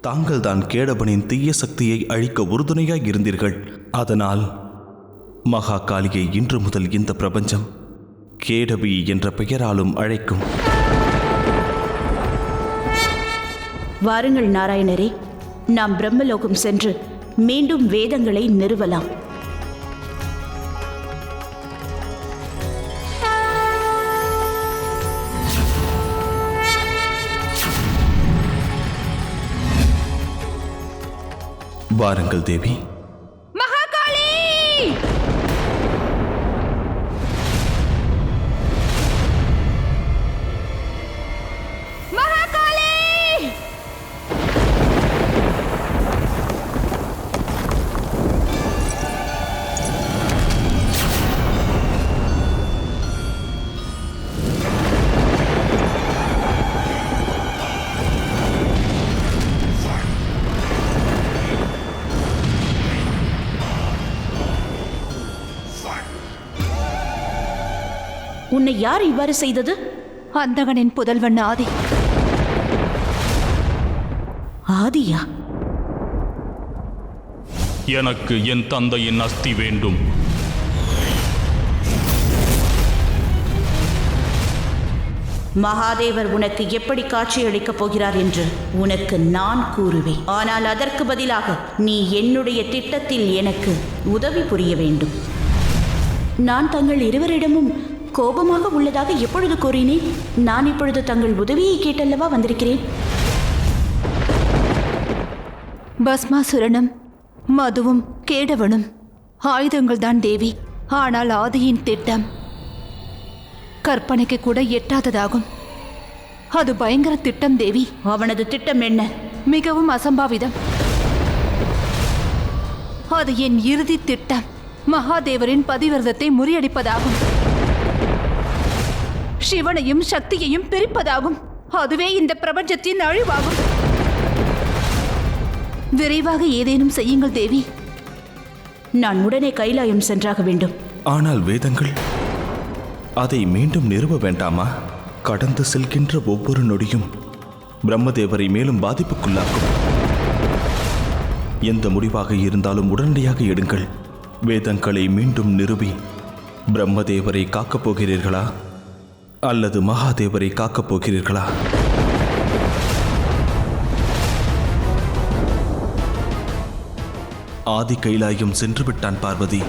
தாங்கள் தான் கேடவனின் தீய சக்தியை அழிக்க உறுதுணையாய் இருந்தீர்கள். அதனால் மகா காளியை இன்று முதல் இந்த பிரபஞ்சம் கேடவி என்ற பெயராலும் அழைக்கும். வாருங்கள் நாராயணரே, நாம் பிரம்மலோகம் சென்று மீண்டும் வேதங்களை நிறுவலாம். வாருங்கள் தேவி. மகாகாளி! மகாகாளி! உன்னை யார் இவ்வாறு செய்தது? அந்தகனின் புதல்வன் ஆதி. ஆதியா? எனக்கு என் தந்தையின் அஸ்தி வேண்டும். மகாதேவர் உனக்கு எப்படி காட்சியளிக்கப் போகிறார் என்று உனக்கு நான் கூறுவேன். ஆனால் அதற்கு பதிலாக நீ என்னுடைய திட்டத்தில் எனக்கு உதவி புரிய வேண்டும். நான் தங்கள் இருவரிடமும் கோபமாக உள்ளதாக எப்பொழுது கூறினேன்? நான் இப்பொழுது தங்கள் உதவியை கேட்டல்லவா வந்திருக்கிறேன். பஸ்மாசுரனும் மதுவும் கேடவனும் ஆயுதங்கள் தான் தேவி. ஆனால் ஆதியின் திட்டம் கற்பனைக்கு கூட எட்டாததாகும். அது பயங்கர திட்டம் தேவி. அவனது திட்டம் என்ன? மிகவும் அசம்பாவிதம். அது என் இறுதி திட்டம். மகாதேவரின் பதிவிரதத்தை முறியடிப்பதாகும். சிவனையும் சக்தியையும் பிரிப்பதாகும். அதுவே இந்த பிரபஞ்சத்தின் அழிவாகும். விரைவாக ஏதேனும் செய்யுங்கள் தேவி. நான் உடனே கைலாயம் சென்றாக வேண்டும். ஆனால் வேதங்கள் அதை மீண்டும் நிறுவ வேண்டாமா? கடந்து செல்கின்ற ஒவ்வொரு நொடியும் பிரம்மதேவரை மேலும் பாதிப்புக்குள்ளாக்கும். எந்த முடிவாக இருந்தாலும் உடனடியாக எடுங்கள். வேதங்களை மீண்டும் நிறுவி பிரம்மதேவரை காக்கப் போகிறீர்களா அல்லது மகாதேவரை காக்கப் போகிறீர்களா? ஆதி கைலாயம் சென்று விட்டான் பார்வதி.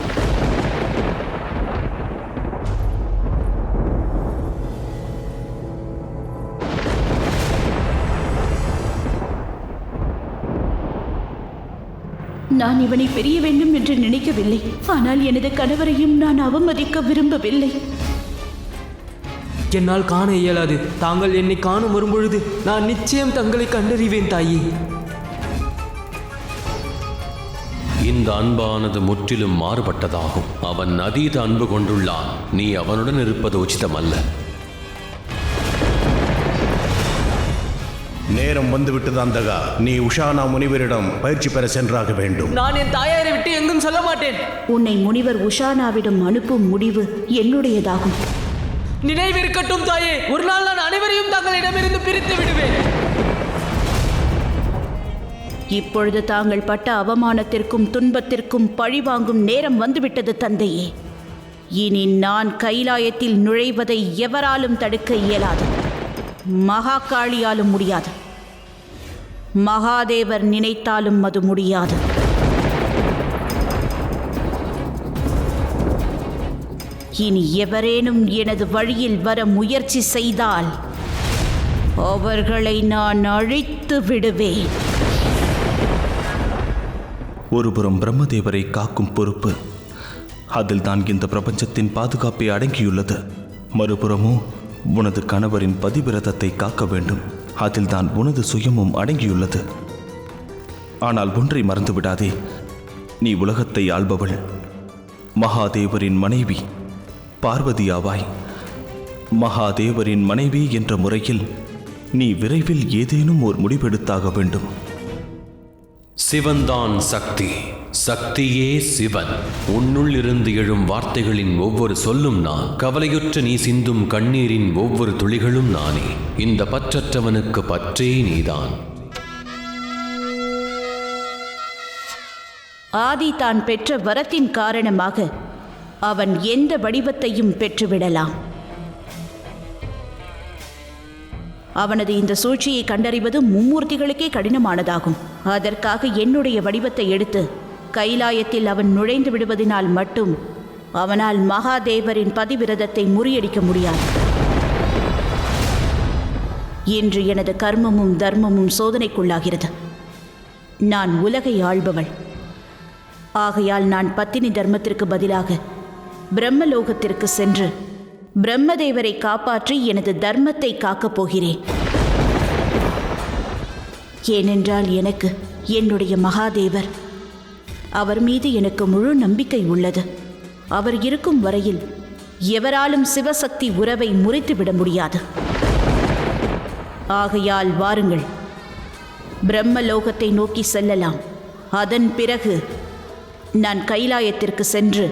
நான் இவனை பிரிய வேண்டும் என்று நினைக்கவில்லை. ஆனால் எனது கணவரையும் நான் அவமதிக்க விரும்பவில்லை. என்னால் காண இயலாது. தாங்கள் என்னை காணும் வரும்பொழுது நான் நிச்சயம் தங்களை கண்டறிவேன் தாயே. இந்த அன்பானது முற்றிலும் மாறுபட்டதாகும். அவன் அதீத அன்பு கொண்டுள்ளான். நீ அவனுடன் இருப்பது உச்சிதமல்ல. நேரம் வந்துவிட்டது அந்தகா. நீ உஷானா முனிவரிடம் பயிற்சி பெற சென்றாக வேண்டும். நான் என் தாயாரை விட்டு எங்கும் சொல்ல மாட்டேன். உன்னை முனிவர் உஷானாவிடம் அனுப்பும் முடிவு என்னுடையதாகும். நினைவிருக்கட்டும் தாயே. ஒரு நாள் நான் அனைவரையும் தங்களிடமிருந்து பிரித்து விடுவேன். இப்பொழுது தாங்கள் பட்ட அவமானத்திற்கும் துன்பத்திற்கும் பழிவாங்கும் நேரம் வந்துவிட்டது தந்தையே. இனி நான் கைலாயத்தில் நுழைவதை எவராலும் தடுக்க இயலாது. மகாகாளியாலும் முடியாது. மகாதேவர் நினைத்தாலும் அது முடியாது. இனி எவரேனும் எனது வழியில் வர முயற்சி செய்தால் அவர்களை நான் அழித்து விடுவேன். ஒருபுறம் பிரம்மதேவரை காக்கும் பொறுப்பு, அதில் தான் இந்த பிரபஞ்சத்தின் பாதுகாப்பை அடங்கியுள்ளது. மறுபுறமோ உனது கணவரின் பதிவிரதத்தை காக்க வேண்டும், அதில் தான் உனது சுயமும் அடங்கியுள்ளது. ஆனால் ஒன்றை மறந்துவிடாதே, நீ உலகத்தை ஆள்பவள். மகாதேவரின் மனைவி பார்வதியாவாய். மகாதேவரின் மனைவி என்ற முறையில் நீ விரைவில் ஏதேனும் ஒரு முடிவெடுத்தாக வேண்டும். சிவன்தான் சக்தி, சக்தியே சிவன். உன்னுள் இருந்து எழும் வார்த்தைகளின் ஒவ்வொரு சொல்லும் நான். கவலையுற்ற நீ சிந்தும் கண்ணீரின் ஒவ்வொரு துளிகளும் நானே. இந்த பற்றற்றவனுக்கு பற்றே நீதான். ஆதி தான் பெற்ற வரத்தின் காரணமாக அவன் எந்த வடிவத்தையும் பெற்றுவிடலாம். அவனது இந்த சூழ்ச்சியை கண்டறிவது மும்மூர்த்திகளுக்கே கடினமானதாகும். அதற்காக என்னுடைய வடிவத்தை எடுத்து கைலாயத்தில் அவன் நுழைந்து விடுவதனால் மட்டும் அவனால் மகாதேவரின் பதிவிரதத்தை முறியடிக்க முடியாது. இன்று எனது கர்மமும் தர்மமும் சோதனைக்குள்ளாகிறது. நான் உலகை ஆள்பவள். ஆகையால் நான் பத்தினி தர்மத்திற்கு பதிலாக பிரம்மலோகத்திற்கு சென்று பிரம்மதேவரை காப்பாற்றி எனது தர்மத்தை காக்கப் போகிறேன். ஏனென்றால் எனக்கு என்னுடைய மகாதேவர், அவர் மீது எனக்கு முழு நம்பிக்கை உள்ளது. அவர் இருக்கும் வரையில் எவராலும் சிவசக்தி உறவை முறித்துவிட முடியாது. ஆகையால் வாருங்கள், பிரம்மலோகத்தை நோக்கி செல்லலாம். அதன் பிறகு நான் கைலாயத்திற்கு சென்று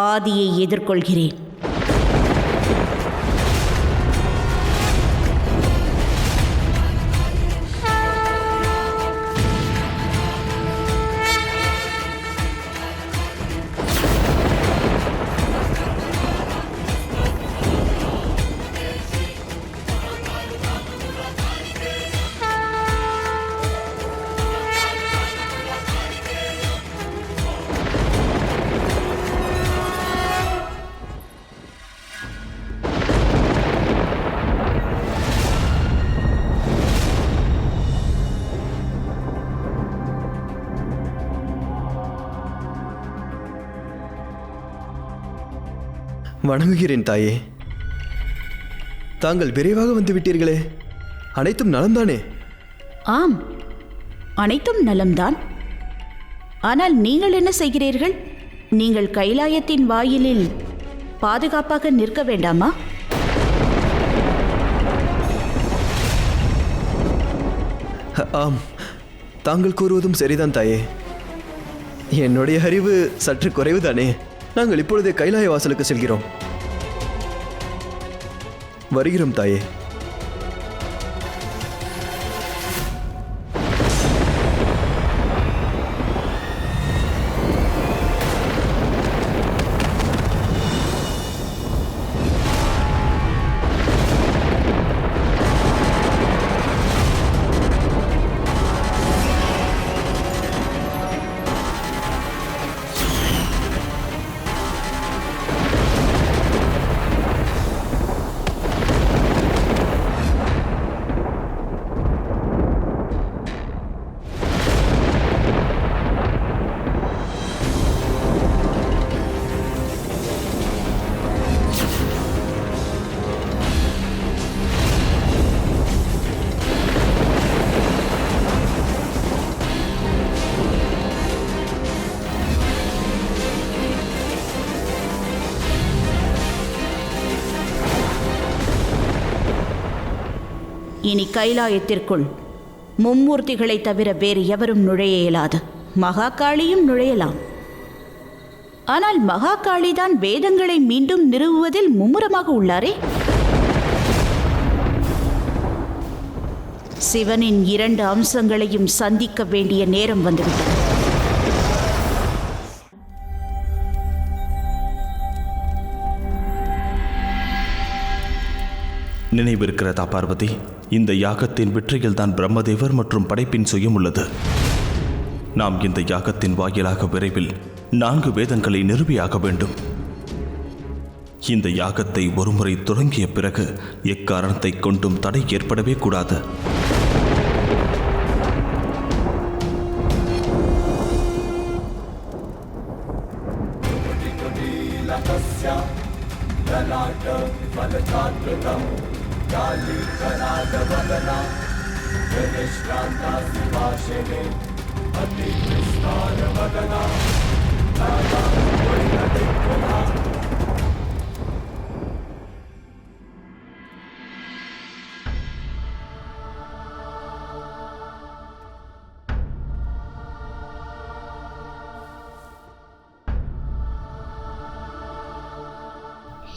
ஆதியை எதிர்கொள்கிறேன். வணங்குகிறேன் தாயே. தாங்கள் விரைவாக வந்து விட்டீர்களே, அனைத்தும் நலம்தானே? ஆம், அனைத்தும் நலம்தான். ஆனால் நீங்கள் என்ன செய்கிறீர்கள்? நீங்கள் கைலாயத்தின் வாயிலில் பாதுகாப்பாக நிற்க வேண்டாமா? ஆம், தாங்கள் கூறுவதும் சரிதான் தாயே. என்னுடைய அறிவு சற்று குறைவுதானே. நாங்கள் இப்பொழுதே கைலாய வாசலுக்கு செல்கிறோம். வருகிறோம் தாயே. இனி கைலாயத்திற்குள் மும்மூர்த்திகளை தவிர வேறு எவரும் நுழைய இயலாது. மகாகாளியும் நுழையலாம். ஆனால் மகாகாளிதான் வேதங்களை மீண்டும் நிறுவுவதில் மும்முரமாக உள்ளாரே. சிவனின் 2 அம்சங்களையும் சந்திக்க வேண்டிய நேரம் வந்துவிட்டது. நினைவிருக்கிறதா பார்வதி? இந்த யாகத்தின் வெற்றியில்தான் பிரம்மதேவர் மற்றும் படைப்பின் சுயம் உள்ளது. நாம் இந்த யாகத்தின் வாயிலாக விரைவில் 4 வேதங்களை நிறுவியாக வேண்டும். இந்த யாகத்தை ஒருமுறை தொடங்கிய பிறகு எக்காரணத்தை கொண்டும் தடை ஏற்படவே கூடாது.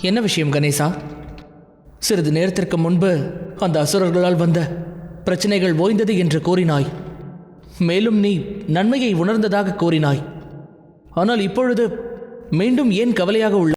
என்ன விஷயம் கணேசா? சிறிது நேரத்திற்கு முன்பு அந்த அசுரர்களால் வந்த பிரச்சனைகள் ஓய்ந்தது என்று கூறினாய். மேலும் நீ நன்மையை உணர்ந்ததாக கூறினாய். ஆனால் இப்பொழுது மீண்டும் ஏன் கவலையாக உள்ள?